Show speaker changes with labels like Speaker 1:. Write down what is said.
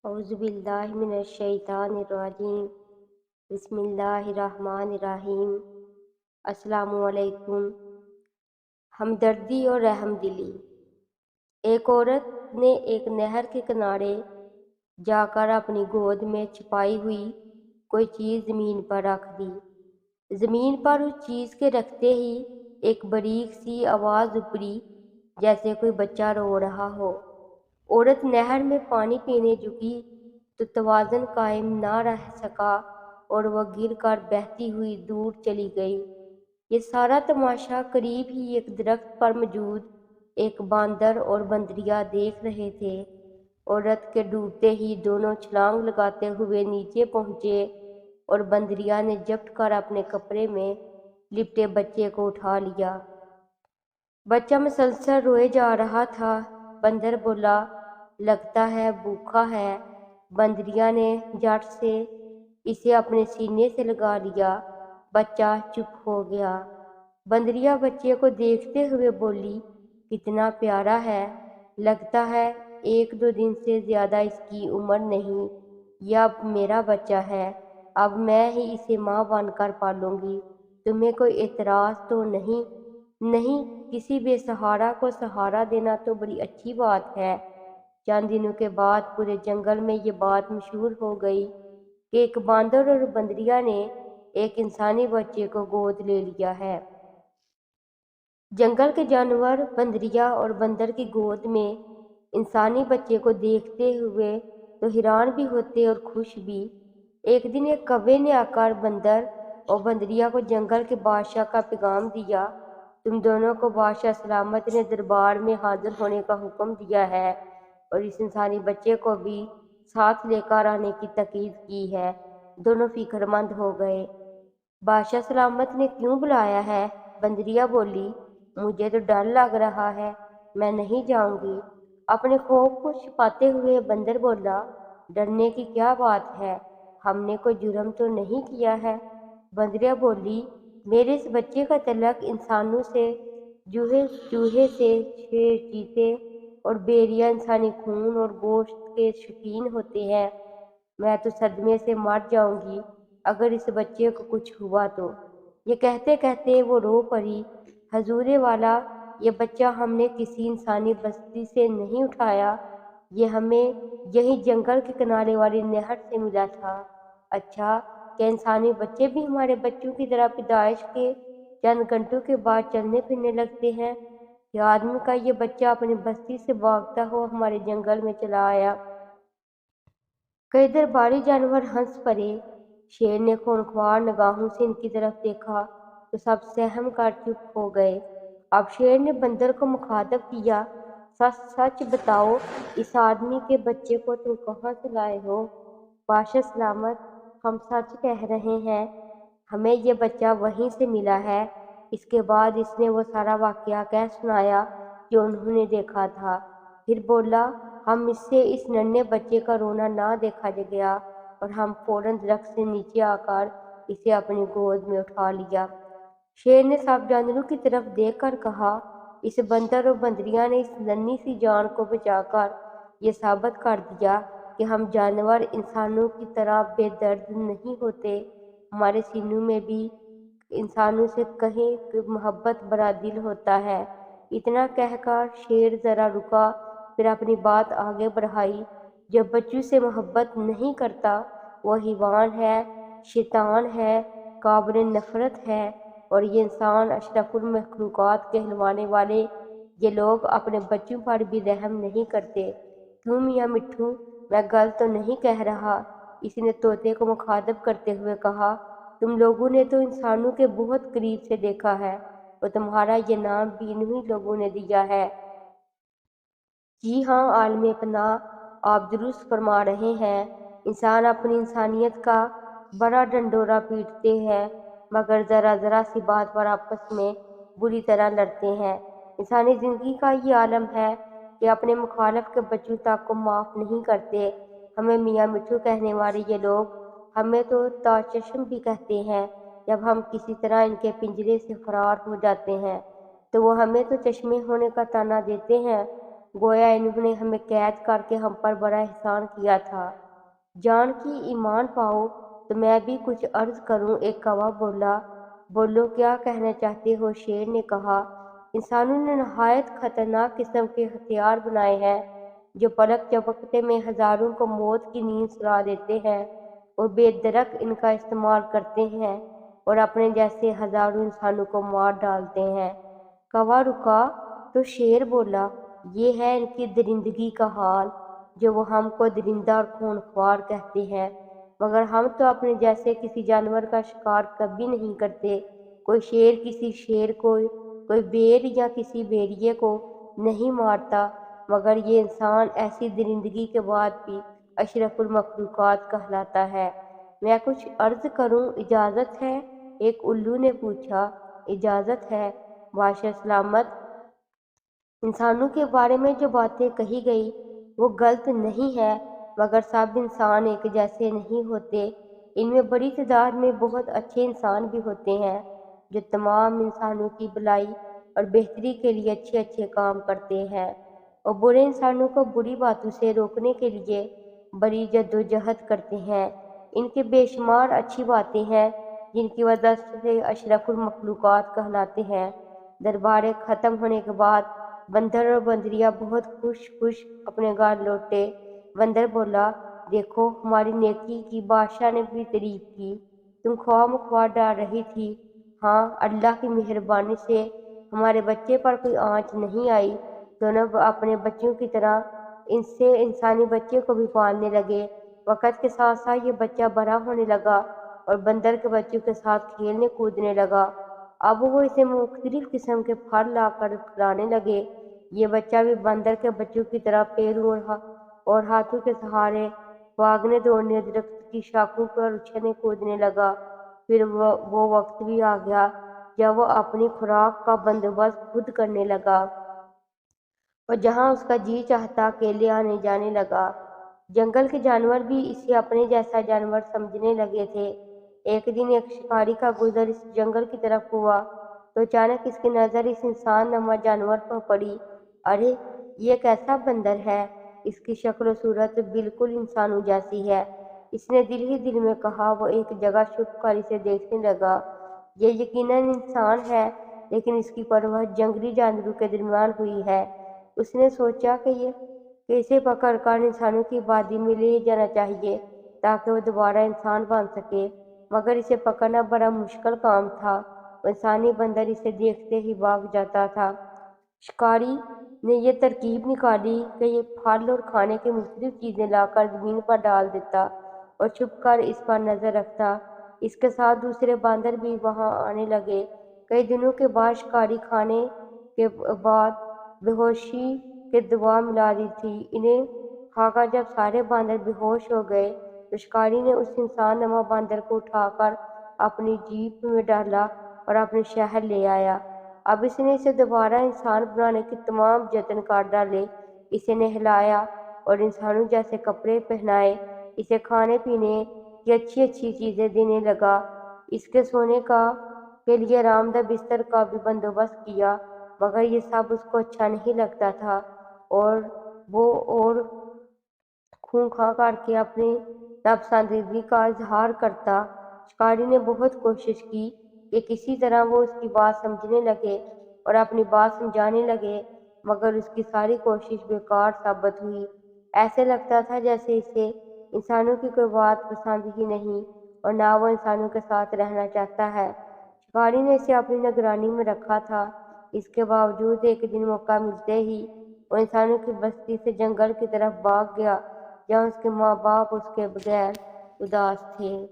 Speaker 1: اعوذ باللہ من الشیطان الرجیم بسم اللہ الرحمن الرحیم۔ السلام علیکم۔ ہمدردی اور رحم دلی۔ ایک عورت نے ایک نہر کے کنارے جا کر اپنی گود میں چھپائی ہوئی کوئی چیز زمین پر رکھ دی۔ زمین پر اس چیز کے رکھتے ہی ایک باریک سی آواز اپڑی، جیسے کوئی بچہ رو رہا ہو۔ عورت نہر میں پانی پینے جھکی تو توازن قائم نہ رہ سکا اور وہ گر کر بہتی ہوئی دور چلی گئی۔ یہ سارا تماشا قریب ہی ایک درخت پر موجود ایک باندر اور بندریا دیکھ رہے تھے۔ عورت کے ڈوبتے ہی دونوں چھلانگ لگاتے ہوئے نیچے پہنچے اور بندریا نے جھپٹ کر اپنے کپڑے میں لپٹے بچے کو اٹھا لیا۔ بچہ مسلسل روئے جا رہا تھا۔ بندر بولا، لگتا ہے بھوکا ہے۔ بندریا نے جھٹ سے اسے اپنے سینے سے لگا لیا۔ بچہ چپ ہو گیا۔ بندریا بچے کو دیکھتے ہوئے بولی، کتنا پیارا ہے، لگتا ہے 1-2 دن سے زیادہ اس کی عمر نہیں۔ یہ اب میرا بچہ ہے، اب میں ہی اسے ماں بن کر پالوں گی۔ تمہیں کوئی اعتراض تو نہیں؟ نہیں، کسی بے سہارا کو سہارا دینا تو بڑی اچھی بات ہے۔ چند دنوں کے بعد پورے جنگل میں یہ بات مشہور ہو گئی کہ ایک باندر اور بندریا نے ایک انسانی بچے کو گود لے لیا ہے۔ جنگل کے جانور بندریا اور بندر کی گود میں انسانی بچے کو دیکھتے ہوئے تو حیران بھی ہوتے اور خوش بھی۔ ایک دن ایک کوے نے آ کر بندر اور بندریا کو جنگل کے بادشاہ کا پیغام دیا، تم دونوں کو بادشاہ سلامت نے دربار میں حاضر ہونے کا حکم دیا ہے اور اس انسانی بچے کو بھی ساتھ لے کر آنے کی تاکید کی ہے۔ دونوں فکر مند ہو گئے۔ بادشاہ سلامت نے کیوں بلایا ہے؟ بندریا بولی، مجھے تو ڈر لگ رہا ہے، میں نہیں جاؤں گی۔ اپنے خوف کو چھپاتے ہوئے بندر بولا، ڈرنے کی کیا بات ہے، ہم نے کوئی جرم تو نہیں کیا ہے۔ بندریا بولی، میرے اس بچے کا تعلق انسانوں سے، چوہے سے، شیر، چیتے اور بیریا انسانی خون اور گوشت کے شوقین ہوتے ہیں۔ میں تو صدمے سے مر جاؤں گی اگر اس بچے کو کچھ ہوا تو۔ یہ کہتے کہتے وہ رو پڑی، حضور والا، یہ بچہ ہم نے کسی انسانی بستی سے نہیں اٹھایا، یہ ہمیں یہی جنگل کے کنارے والی نہر سے ملا تھا۔ اچھا، کیا انسانی بچے بھی ہمارے بچوں کی طرح پیدائش کے چند گھنٹوں کے بعد چلنے پھرنے لگتے ہیں؟ کہ آدمی کا یہ بچہ اپنی بستی سے بھاگتا ہوا ہمارے جنگل میں چلا آیا؟ کئی درباری جانور ہنس پڑے۔ شیر نے خونخوار نگاہوں سے ان کی طرف دیکھا تو سب سہم کر چپ ہو گئے۔ اب شیر نے بندر کو مخاطب کیا، سچ سچ بتاؤ، اس آدمی کے بچے کو تم کہاں سے لائے ہو؟ بادشاہ سلامت، ہم سچ کہہ رہے ہیں، ہمیں یہ بچہ وہیں سے ملا ہے۔ اس کے بعد اس نے وہ سارا واقعہ کہہ سنایا جو انہوں نے دیکھا تھا۔ پھر بولا، ہم اس سے اس ننھے بچے کا رونا نہ دیکھا گیا اور ہم فوراً درخت سے نیچے آ کر اسے اپنی گود میں اٹھا لیا۔ شیر نے سب جانوروں کی طرف دیکھ کر کہا، اس بندر اور بندریا نے اس ننھی سی جان کو بچا کر یہ ثابت کر دیا کہ ہم جانور انسانوں کی طرح بے درد نہیں ہوتے، ہمارے سینوں میں بھی انسانوں سے کہیں محبت بھرا دل ہوتا ہے۔ اتنا کہہ کر شیر ذرا رکا، پھر اپنی بات آگے بڑھائی، جو بچوں سے محبت نہیں کرتا وہ حیوان ہے، شیطان ہے، قابل نفرت ہے، اور یہ انسان اشرف المخلوقات کہلوانے والے یہ لوگ اپنے بچوں پر بھی رحم نہیں کرتے۔ کیوں میاں مٹھو، میں غلط تو نہیں کہہ رہا؟ اس نے طوطے کو مخاطب کرتے ہوئے کہا، تم لوگوں نے تو انسانوں کے بہت قریب سے دیکھا ہے اور تمہارا یہ نام بھی انہی لوگوں نے دیا ہے۔ جی ہاں عالم پناہ، آپ درست فرما رہے ہیں، انسان اپنی انسانیت کا بڑا ڈنڈورا پیٹتے ہیں مگر ذرا ذرا سی بات پر آپس میں بری طرح لڑتے ہیں۔ انسانی زندگی کا یہ عالم ہے کہ اپنے مخالف کے بچوں تک کو معاف نہیں کرتے۔ ہمیں میاں مٹھو کہنے والے یہ لوگ ہمیں تو تاچشم بھی کہتے ہیں۔ جب ہم کسی طرح ان کے پنجرے سے فرار ہو جاتے ہیں تو وہ ہمیں تو چشمے ہونے کا طعنہ دیتے ہیں۔ گویا انہوں نے ہمیں قید کر کے ہم پر بڑا احسان کیا تھا۔ جان کی ایمان پاؤ تو میں بھی کچھ عرض کروں، ایک کوا بولا۔ بولو، کیا کہنا چاہتے ہو؟ شیر نے کہا۔ انسانوں نے نہایت خطرناک قسم کے ہتھیار بنائے ہیں جو پلک جھپکتے میں ہزاروں کو موت کی نیند سلا دیتے ہیں، اور بے درک ان کا استعمال کرتے ہیں اور اپنے جیسے ہزاروں انسانوں کو مار ڈالتے ہیں۔ کوا رکا تو شیر بولا، یہ ہے ان کی درندگی کا حال جو وہ ہم کو درندہ اور خونخوار کہتے ہیں، مگر ہم تو اپنے جیسے کسی جانور کا شکار کبھی نہیں کرتے۔ کوئی شیر کسی شیر کو، کوئی بیر یا کسی بھیڑیے کو نہیں مارتا، مگر یہ انسان ایسی درندگی کے بعد بھی اشرف المخلوقات کہلاتا ہے۔ میں کچھ عرض کروں، اجازت ہے؟ ایک الو نے پوچھا۔ اجازت ہے، بادشاہ سلامت۔ انسانوں کے بارے میں جو باتیں کہی گئی وہ غلط نہیں ہے، مگر سب انسان ایک جیسے نہیں ہوتے۔ ان میں بڑی تعداد میں بہت اچھے انسان بھی ہوتے ہیں جو تمام انسانوں کی بھلائی اور بہتری کے لیے اچھے اچھے کام کرتے ہیں، اور برے انسانوں کو بری باتوں سے روکنے کے لیے بڑی جدوجہد کرتے ہیں۔ ان کے بے شمار اچھی باتیں ہیں جن کی وجہ سے اشرف المخلوقات کہلاتے ہیں۔ دربار ختم ہونے کے بعد بندر اور بندریا بہت خوش خوش اپنے گھر لوٹے۔ بندر بولا، دیکھو، ہماری نیکی کی بادشاہ نے بھی تعریف کی۔ تم خواہ مخواہ ڈر رہی تھی۔ ہاں، اللہ کی مہربانی سے ہمارے بچے پر کوئی آنچ نہیں آئی۔ دونوں اپنے بچوں کی طرح انسانی بچے کو بھی پالنے لگے۔ وقت کے ساتھ ساتھ یہ بچہ بڑا ہونے لگا اور بندر کے بچوں کے ساتھ کھیلنے کودنے لگا۔ اب وہ اسے مختلف قسم کے پھل لا کر کھلانے لگے۔ یہ بچہ بھی بندر کے بچوں کی طرح پیروں اور ہاتھوں کے سہارے بھاگنے دوڑنے، درخت کی شاخوں پر اچھلنے کودنے لگا۔ پھر وہ وقت بھی آ گیا جب وہ اپنی خوراک کا بندوبست خود کرنے لگا اور جہاں اس کا جی چاہتا اکیلے آنے جانے لگا۔ جنگل کے جانور بھی اسے اپنے جیسا جانور سمجھنے لگے تھے۔ ایک دن ایک شکاری کا گزر اس جنگل کی طرف ہوا تو اچانک اس کی نظر اس انسان نما جانور پر پڑی۔ ارے، یہ کیسا بندر ہے! اس کی شکل و صورت بالکل انسانوں جیسی ہے۔ اس نے دل ہی دل میں کہا۔ وہ ایک جگہ چھپ کر اسے دیکھنے لگا۔ یہ یقیناً انسان ہے، لیکن اس کی پرورش جنگلی جانوروں کے درمیان ہوئی ہے۔ اس نے سوچا کہ اسے پکڑ کر انسانوں کی وادی میں لے جانا چاہیے تاکہ وہ دوبارہ انسان بن سکے، مگر اسے پکڑنا بڑا مشکل کام تھا۔ وہ انسانی بندر اسے دیکھتے ہی بھاگ جاتا تھا۔ شکاری نے یہ ترکیب نکالی کہ یہ پھل اور کھانے کی مختلف چیزیں لا کر زمین پر ڈال دیتا اور چھپ کر اس پر نظر رکھتا۔ اس کے ساتھ دوسرے باندر بھی وہاں آنے لگے۔ کئی دنوں کے بعد شکاری کھانے کے بعد بے ہوشی کی دوا ملا دی تھی۔ انہیں کھا کر جب سارے باندر بے ہوش ہو گئے تو شکاری نے اس انسان نما باندر کو اٹھا کر اپنی جیپ میں ڈالا اور اپنے شہر لے آیا۔ اب اس نے اسے دوبارہ انسان بنانے کے تمام جتن کر ڈالے۔ اسے نہلایا اور انسانوں جیسے کپڑے پہنائے، اسے کھانے پینے کی اچھی اچھی چیزیں دینے لگا، اس کے سونے کے لیے آرام دہ بستر کا بھی بندوبست کیا، مگر یہ سب اس کو اچھا نہیں لگتا تھا اور وہ اور خوں خواہ کر کے اپنی ناپسندیدگی کا اظہار کرتا۔ شکاری نے بہت کوشش کی کہ کسی طرح وہ اس کی بات سمجھنے لگے اور اپنی بات سمجھانے لگے، مگر اس کی ساری کوشش بیکار ثابت ہوئی۔ ایسے لگتا تھا جیسے اسے انسانوں کی کوئی بات پسند ہی نہیں اور نہ وہ انسانوں کے ساتھ رہنا چاہتا ہے۔ شکاری نے اسے اپنی نگرانی میں رکھا تھا۔ اس کے باوجود ایک دن موقع ملتے ہی وہ انسانوں کی بستی سے جنگل کی طرف بھاگ گیا جہاں اس کے ماں باپ اس کے بغیر اداس تھے۔